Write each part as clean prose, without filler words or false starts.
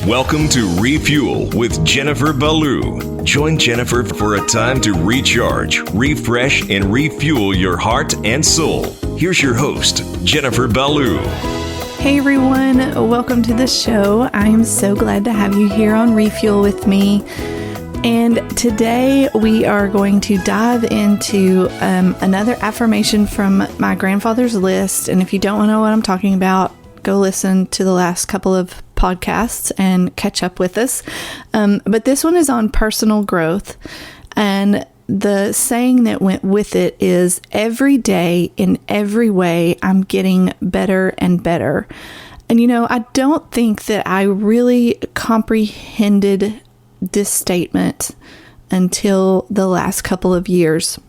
Welcome to Refuel with Jennifer Ballou. Join Jennifer for a time to recharge, refresh, and refuel your heart and soul. Here's your host, Jennifer Ballou. Hey everyone, welcome to the show. I am so glad to have you here on Refuel with me. And today we are going to dive into another affirmation from my grandfather's list. And if you don't know what I'm talking about, go listen to the last couple of podcasts and catch up with us. But this one is on personal growth. And the saying that went with it is, every day in every way, I'm getting better and better. And I don't think that I really comprehended this statement until the last couple of years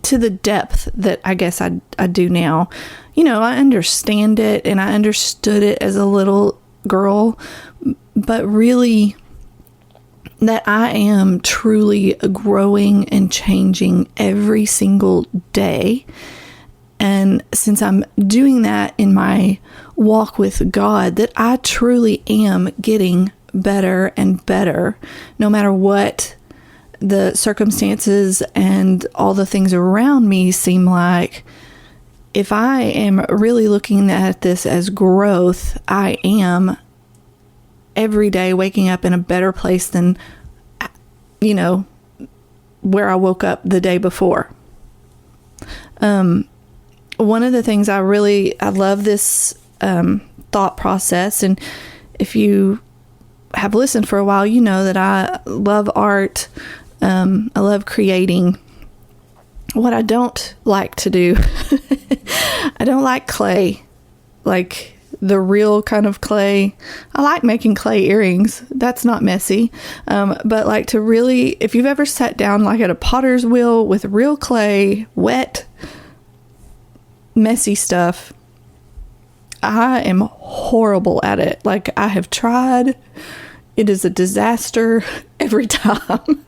to the depth that I guess I do now. I understand it and I understood it as a little girl, but really that I am truly growing and changing every single day. And since I'm doing that in my walk with God, that I truly am getting better and better, no matter what the circumstances and all the things around me seem like. If I am really looking at this as growth, I am every day waking up in a better place than, where I woke up the day before. One of the things I love this thought process, and if you have listened for a while, you know that I love art. I love creating. What I don't like to do, I don't like clay, like the real kind of clay. I like making clay earrings. That's not messy. But like to really, if you've ever sat down like at a potter's wheel with real clay, wet, messy stuff, I am horrible at it. Like I have tried. It is a disaster every time.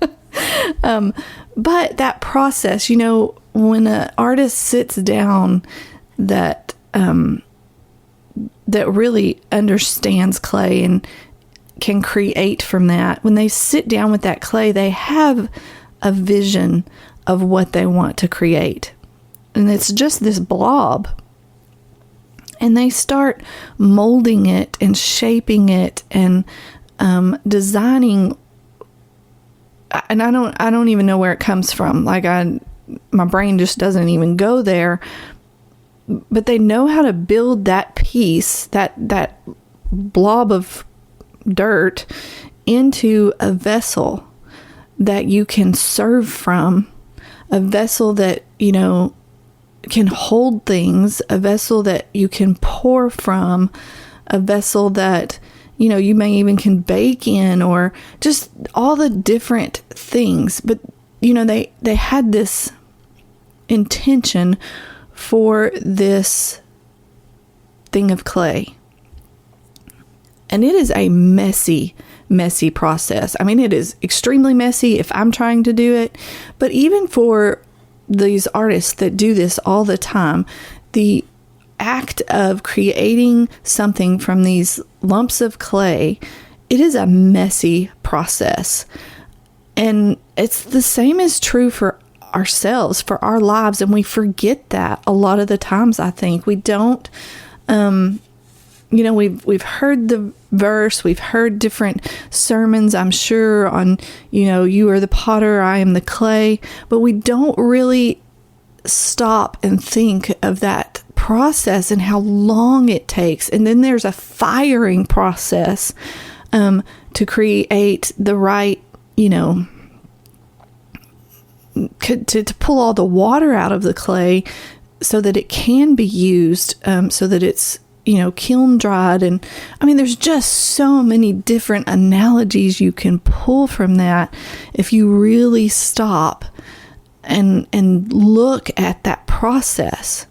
But that process, when an artist sits down that really understands clay and can create from that, when they sit down with that clay, they have a vision of what they want to create. And it's just this blob. And they start molding it and shaping it and designing. And I don't even know where it comes from. My brain just doesn't even go there. But they know how to build that piece, that blob of dirt, into a vessel that you can serve from, a vessel that, can hold things, a vessel that you can pour from, a vessel that, you may even can bake in, or just all the different things. But, they had this intention for this thing of clay. And it is a messy process. I mean, it is extremely messy if I'm trying to do it. But even for these artists that do this all the time, the act of creating something from these lumps of clay, it is a messy process. And it's the same is true for ourselves, for our lives, and we forget that a lot of the times. I think we don't, we've heard the verse, we've heard different sermons, I'm sure, on, you are the potter, I am the clay, but we don't really stop and think of that process and how long it takes. And then there's a firing process to create the right, to pull all the water out of the clay so that it can be used, so that it's, kiln dried. And I mean, there's just so many different analogies you can pull from that if you really stop and look at that process.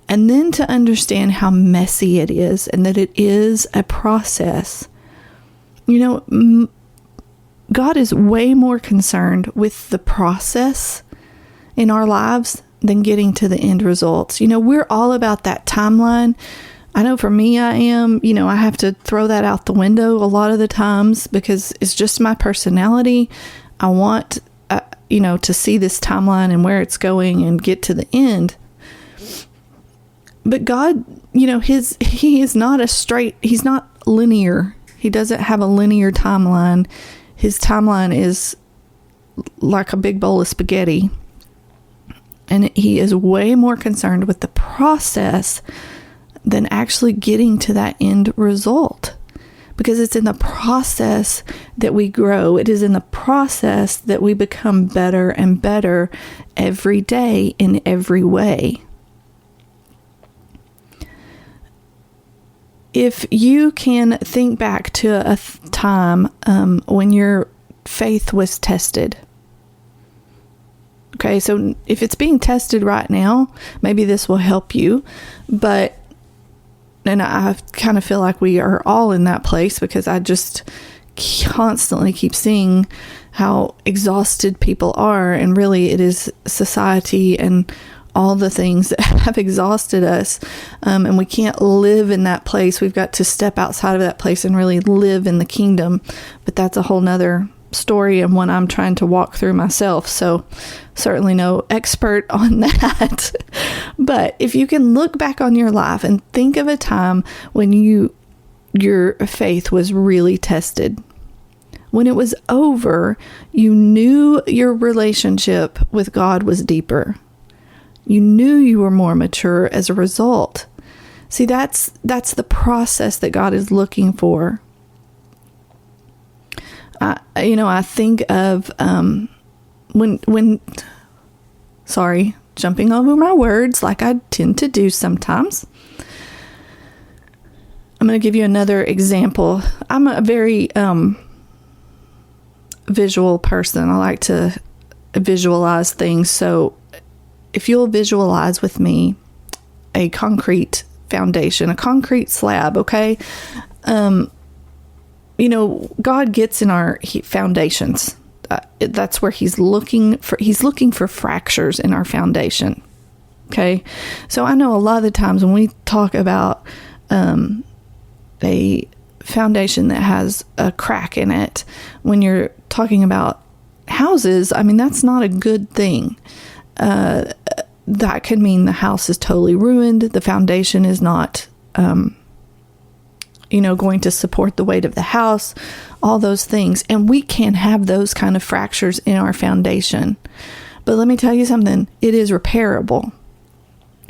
And then to understand how messy it is and that it is a process. God is way more concerned with the process in our lives than getting to the end results. We're all about that timeline. I know for me, I am, I have to throw that out the window a lot of the times because it's just my personality. I want, to see this timeline and where it's going and get to the end. But God, he is not he's not linear. He doesn't have a linear timeline. His timeline is like a big bowl of spaghetti. And he is way more concerned with the process than actually getting to that end result. Because it's in the process that we grow. It is in the process that we become better and better every day in every way. If you can think back to a time when your faith was tested. Okay, so if it's being tested right now, maybe this will help you. And I kind of feel like we are all in that place because I just constantly keep seeing how exhausted people are. And really it is society and all the things that have exhausted us. And we can't live in that place. We've got to step outside of that place and really live in the kingdom. But that's a whole nother story and one I'm trying to walk through myself. So certainly no expert on that. But if you can look back on your life and think of a time when your faith was really tested, when it was over, you knew your relationship with God was deeper. You knew you were more mature as a result. See, that's the process that God is looking for. I think of jumping over my words like I tend to do sometimes. I'm going to give you another example. I'm a very visual person. I like to visualize things. So if you'll visualize with me a concrete foundation, a concrete slab, okay? God gets in our foundations. That's where he's looking for fractures in our foundation. Okay. So I know a lot of the times when we talk about, a foundation that has a crack in it, when you're talking about houses, that's not a good thing. That could mean the house is totally ruined. The foundation is not, going to support the weight of the house, all those things. And we can have those kind of fractures in our foundation. But let me tell you something, it is repairable.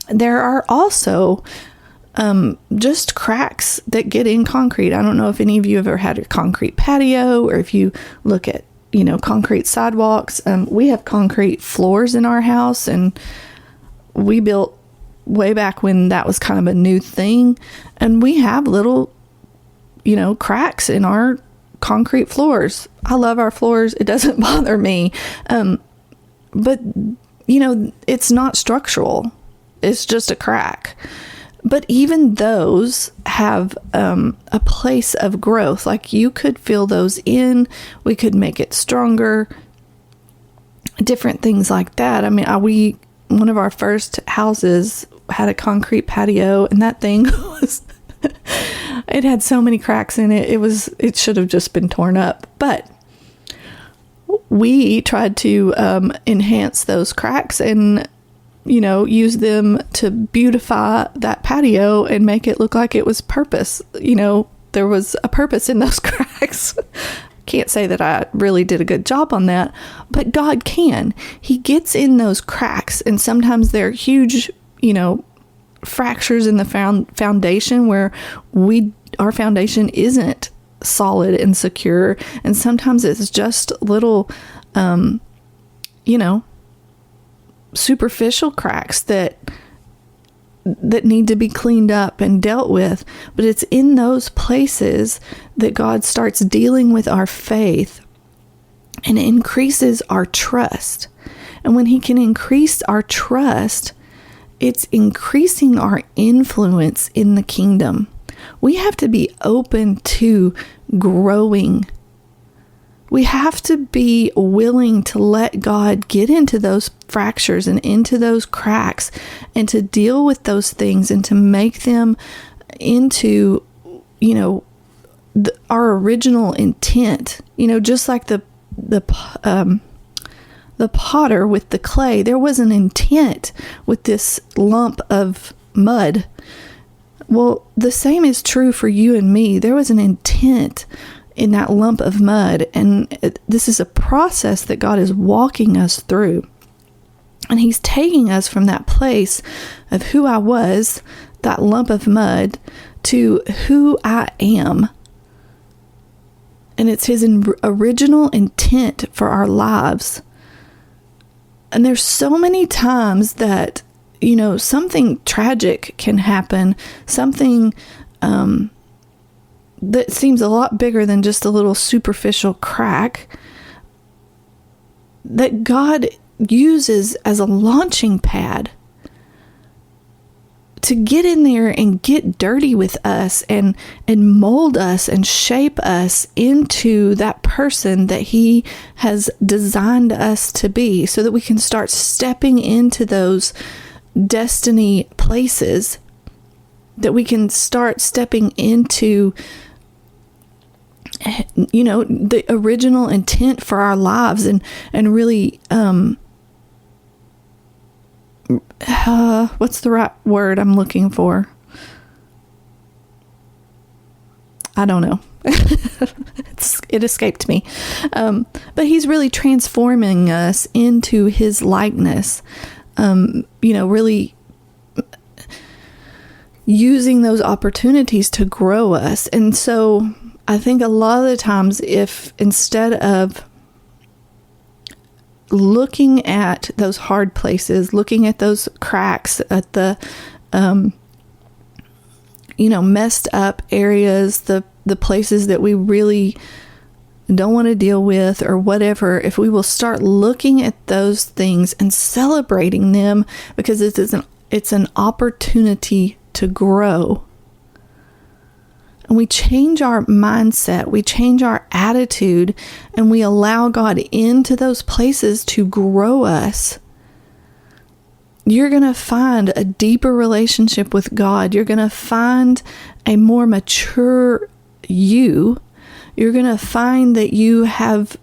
There are also just cracks that get in concrete. I don't know if any of you have ever had a concrete patio, or if you look at, concrete sidewalks. We have concrete floors in our house, and we built way back when that was kind of a new thing. And we have little, cracks in our concrete floors. I love our floors. It doesn't bother me. But, it's not structural. It's just a crack. But even those have a place of growth. Like, you could fill those in. We could make it stronger. Different things like that. One of our first houses had a concrete patio, and that thing was... it had so many cracks in it. It should have just been torn up. But we tried to enhance those cracks and, use them to beautify that patio and make it look like it was purpose. There was a purpose in those cracks. Can't say that I really did a good job on that, but God can. He gets in those cracks, and sometimes they're huge, fractures in the foundation where our foundation isn't solid and secure. And sometimes it's just little, superficial cracks that need to be cleaned up and dealt with. But it's in those places that God starts dealing with our faith and increases our trust. And when he can increase our trust, it's increasing our influence in the kingdom. We have to be open to growing. We have to be willing to let God get into those fractures and into those cracks and to deal with those things and to make them into, our original intent, just like the potter with the clay. There was an intent with this lump of mud. Well, the same is true for you and me. There was an intent in that lump of mud, and this is a process that God is walking us through. And he's taking us from that place of who I was, that lump of mud, to who I am. And it's his original intent for our lives. And there's so many times that, something tragic can happen, something that seems a lot bigger than just a little superficial crack, that God uses as a launching pad to get in there and get dirty with us and mold us and shape us into that person that he has designed us to be, so that we can start stepping into those destiny places, that we can start stepping into the original intent for our lives, and really what's the right word I'm looking for? I don't know. It escaped me. But he's really transforming us into his likeness. Really using those opportunities to grow us. And so I think a lot of the times, if instead of looking at those hard places, looking at those cracks, at the, messed up areas, the places that we really don't want to deal with or whatever, if we will start looking at those things and celebrating them, because it's an opportunity to grow. And we change our mindset, we change our attitude, and we allow God into those places to grow us. You're going to find a deeper relationship with God. You're going to find a more mature you. You're going to find that you have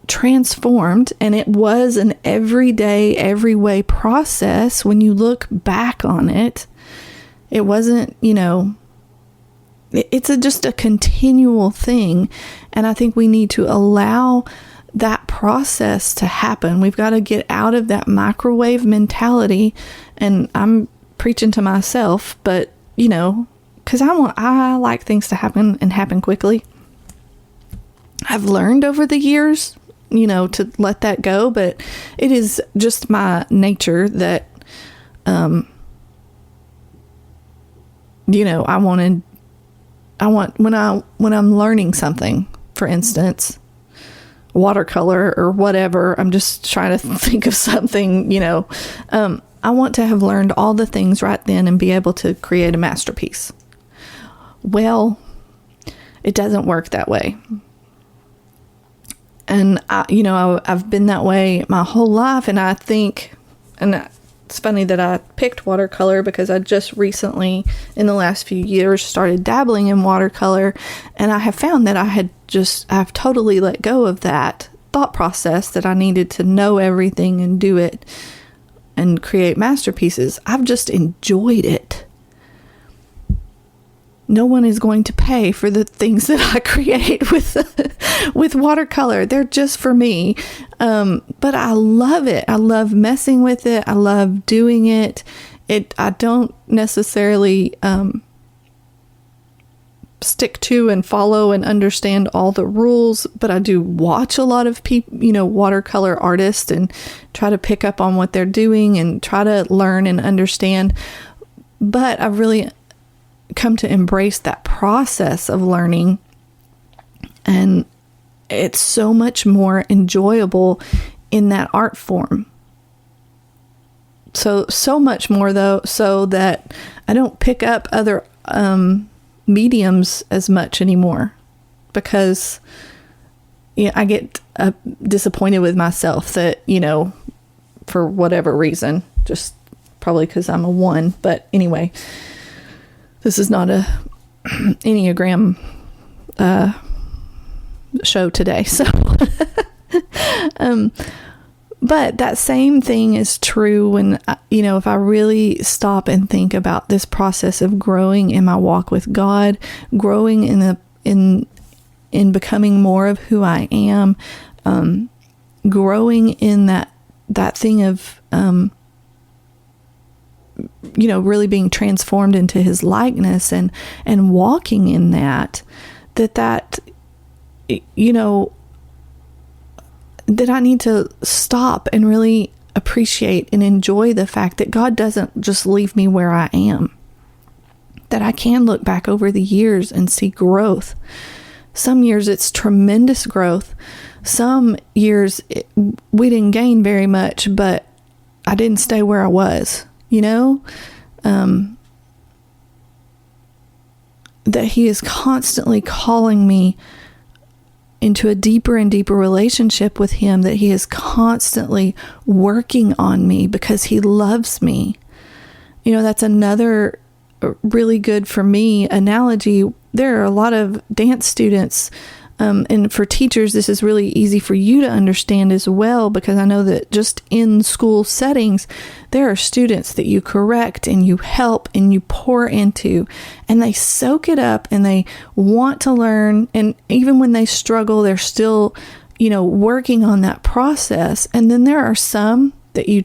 transformed, and it was an everyday, every way process when you look back on it. It wasn't, it's just a continual thing. And I think we need to allow that process to happen. We've got to get out of that microwave mentality. And I'm preaching to myself, but because I like things to happen and happen quickly. I've learned over the years, to let that go, but it is just my nature that, I want when I'm learning something, for instance, watercolor or whatever, I'm just trying to think of something, I want to have learned all the things right then and be able to create a masterpiece. Well, it doesn't work that way. And I've been that way my whole life, and I think, and it's funny that I picked watercolor because I just recently, in the last few years, started dabbling in watercolor, and I have found that I've totally let go of that thought process that I needed to know everything and do it and create masterpieces. I've just enjoyed it. No one is going to pay for the things that I create with watercolor. They're just for me. But I love it. I love messing with it. I love doing it. I don't necessarily stick to and follow and understand all the rules, but I do watch a lot of people, watercolor artists, and try to pick up on what they're doing and try to learn and understand. But I've really come to embrace that process of learning, and it's so much more enjoyable in that art form. So much more though, so that I don't pick up other mediums as much anymore, because I get disappointed with myself that, for whatever reason, just probably because I'm a one. But anyway, This is not a Enneagram show today. So, but that same thing is true when, if I really stop and think about this process of growing in my walk with God, growing in becoming more of who I am, growing in that thing of, really being transformed into his likeness and walking in that I need to stop and really appreciate and enjoy the fact that God doesn't just leave me where I am, that I can look back over the years and see growth. Some years it's tremendous growth. Some years we didn't gain very much, but I didn't stay where I was, that he is constantly calling me into a deeper and deeper relationship with him, that he is constantly working on me because he loves me. That's another really good for me analogy. There are a lot of dance students, and for teachers, this is really easy for you to understand as well, because I know that just in school settings, there are students that you correct and you help and you pour into, and they soak it up and they want to learn. And even when they struggle, they're still, working on that process. And then there are some that you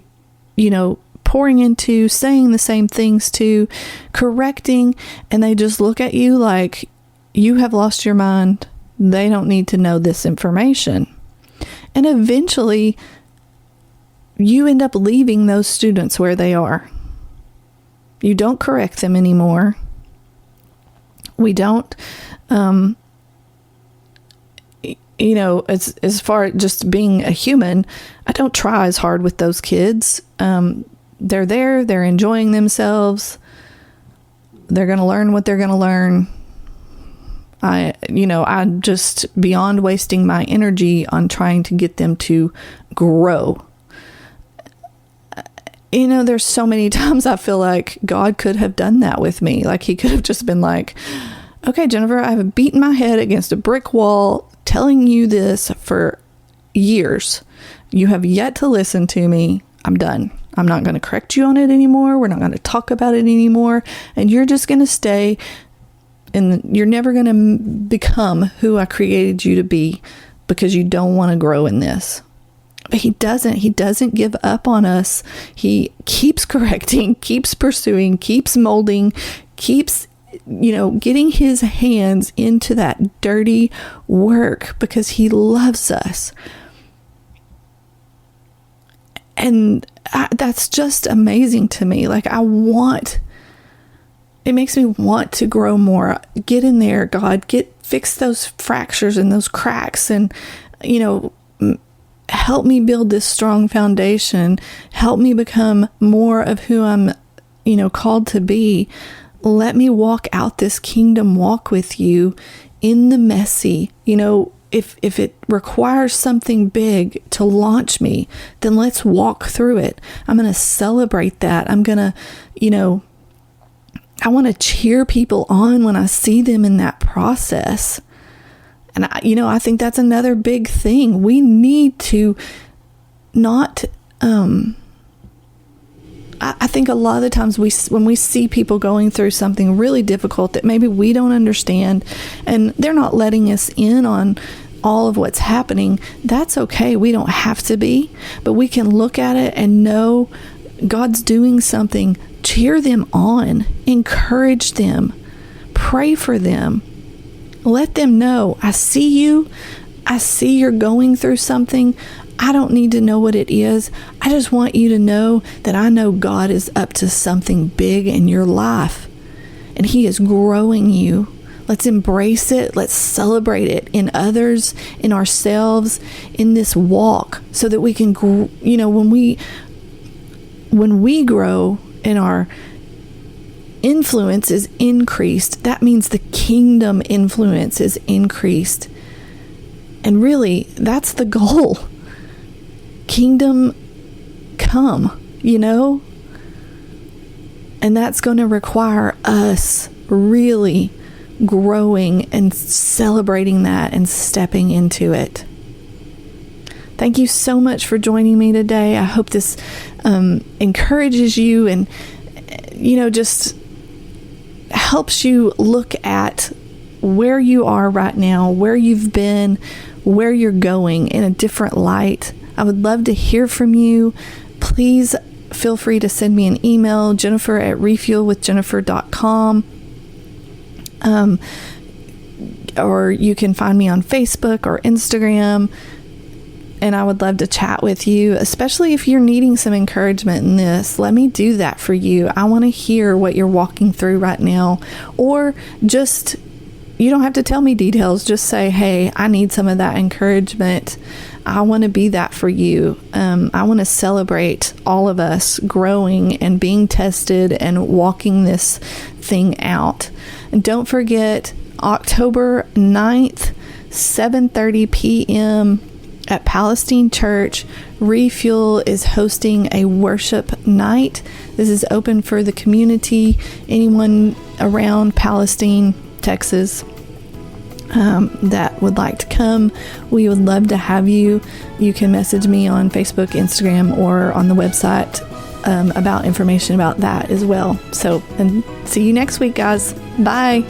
pouring into, saying the same things to, correcting, and they just look at you like you have lost your mind. They don't need to know this information. And eventually, you end up leaving those students where they are. You don't correct them anymore. We don't, as far as just being a human, I don't try as hard with those kids. They're there, they're enjoying themselves. They're going to learn what they're going to learn. I'm just beyond wasting my energy on trying to get them to grow. There's so many times I feel like God could have done that with me. Like he could have just been like, okay, Jennifer, I've beaten my head against a brick wall telling you this for years. You have yet to listen to me. I'm done. I'm not going to correct you on it anymore. We're not going to talk about it anymore. And you're just going to stay, and you're never going to become who I created you to be because you don't want to grow in this. But he doesn't give up on us. He keeps correcting, keeps pursuing, keeps molding, keeps, getting his hands into that dirty work because he loves us. And that's just amazing to me. Like it makes me want to grow more. Get in there, God. Fix those fractures and those cracks, and help me build this strong foundation. Help me become more of who I'm, called to be. Let me walk out this kingdom walk with you in the messy. If it requires something big to launch me, then let's walk through it. I'm going to celebrate that. I'm going to, I want to cheer people on when I see them in that process. And I think that's another big thing. We need to not, I think a lot of the times when we see people going through something really difficult that maybe we don't understand, and they're not letting us in on all of what's happening, that's okay. We don't have to be, but we can look at it and know God's doing something. Cheer them on, encourage them, pray for them. Let them know, I see you. I see you're going through something. I don't need to know what it is. I just want you to know that I know God is up to something big in your life, and he is growing you. Let's embrace it. Let's celebrate it in others, in ourselves, in this walk, so that we can, when we grow and our influence is increased, that means the kingdom influence is increased. And really, that's the goal. Kingdom come, And that's going to require us really growing and celebrating that and stepping into it. Thank you so much for joining me today. I hope this encourages you and, just helps you look at where you are right now, where you've been, where you're going in a different light. I would love to hear from you. Please feel free to send me an email, jennifer@refuelwithjennifer.com. Or you can find me on Facebook or Instagram. And I would love to chat with you, especially if you're needing some encouragement in this. Let me do that for you. I want to hear what you're walking through right now. Or just, you don't have to tell me details. Just say, hey, I need some of that encouragement. I want to be that for you. I want to celebrate all of us growing and being tested and walking this thing out. And don't forget, October 9th, 7:30 p.m., at Palestine Church, Refuel is hosting a worship night. This is open for the community, anyone around Palestine, Texas, that would like to come. We would love to have you. You can message me on Facebook, Instagram, or on the website about information about that as well. So, and see you next week, guys. Bye.